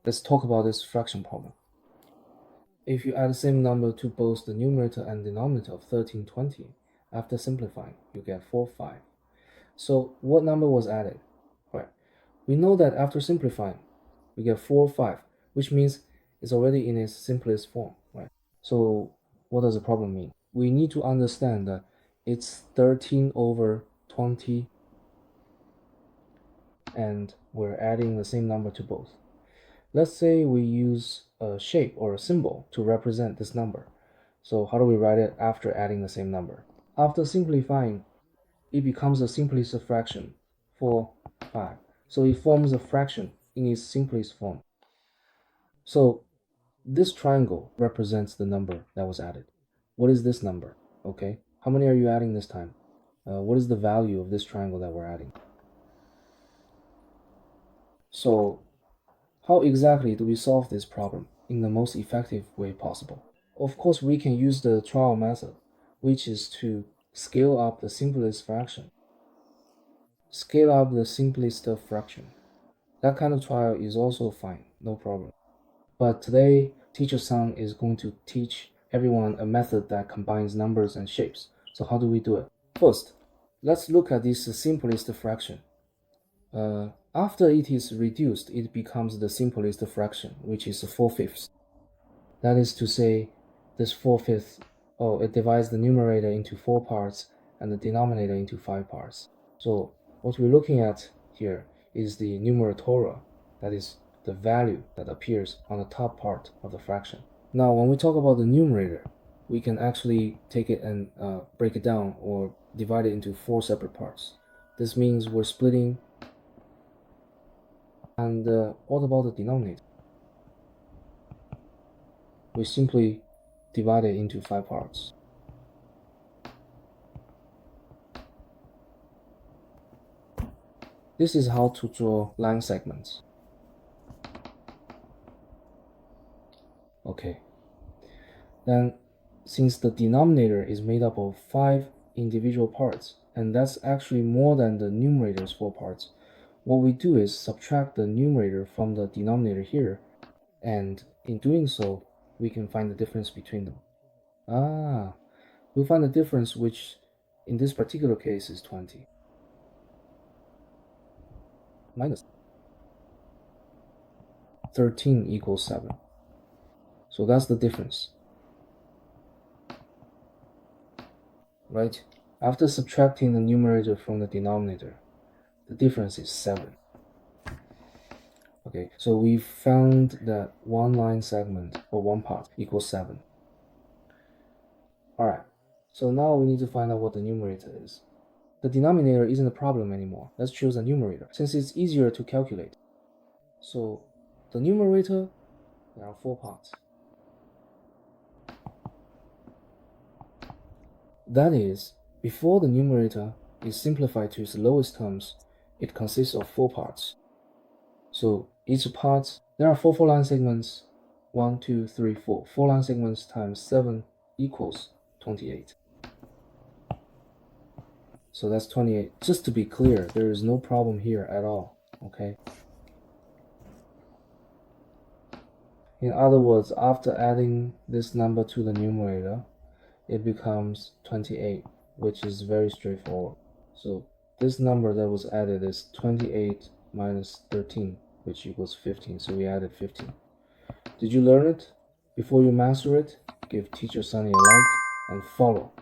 Let's talk about this fraction problem. If you add the same number to both the numerator and denominator of 1320, after simplifying, you get 45. So what number was added? Right. We know that after simplifying, we get 45, which means it's already in its simplest form, right? So what does the problem mean? We need to understand that it's 13 over 20, and we're adding the same number to both. Let's say we use a shape or a symbol to represent this number. So how do we write it after adding the same number? After simplifying, it becomes the simplest fraction, 4, 5. So it forms a fraction in its simplest form. So this triangle represents the number that was added. What is this number? Okay, how many are you adding this time? What is the value of this triangle that we're adding? So how exactly do we solve this problem in the most effective way possible? Of course, we can use the trial method, which is to scale up the simplest fraction. Scale up the simplest fraction. That kind of trial is also fine, no problem. But today, Teacher Sang is going to teach everyone a method that combines numbers and shapes. So how do we do it? First, let's look at this simplest fraction. After it is reduced, it becomes the simplest fraction, which is 4/5. That is to say, this 4/5, it divides the numerator into 4 parts and the denominator into 5 parts. So what we're looking at here is the numerator, that is the value that appears on the top part of the fraction. Now, when we talk about the numerator, we can actually take it and break it down or divide it into 4 separate parts. This means we're splitting. And what about the denominator? We simply divide it into 5 parts. This is how to draw line segments. Okay. Then, since the denominator is made up of 5 individual parts, and that's actually more than the numerator's 4 parts, what we do is subtract the numerator from the denominator here, and in doing so, we can find the difference between them. We'll find the difference, which in this particular case is 20. Minus 13 equals 7. So that's the difference. Right? After subtracting the numerator from the denominator, the difference is 7. Okay, so we found that one line segment or one part equals 7. Alright, so now we need to find out what the numerator is. The denominator isn't a problem anymore. Let's choose a numerator, since it's easier to calculate. So the numerator, there are 4 parts. That is, before the numerator is simplified to its lowest terms, it consists of 4 parts. So each part, there are 4 line segments. 1, 2, 3, 4. 4 line segments times 7 equals 28. So that's 28. Just to be clear, there is no problem here at all, okay? In other words, after adding this number to the numerator, it becomes 28, which is very straightforward. So this number that was added is 28 minus 13, which equals 15. So we added 15. Did you learn it? Before you master it, give Teacher Sunny a like and follow.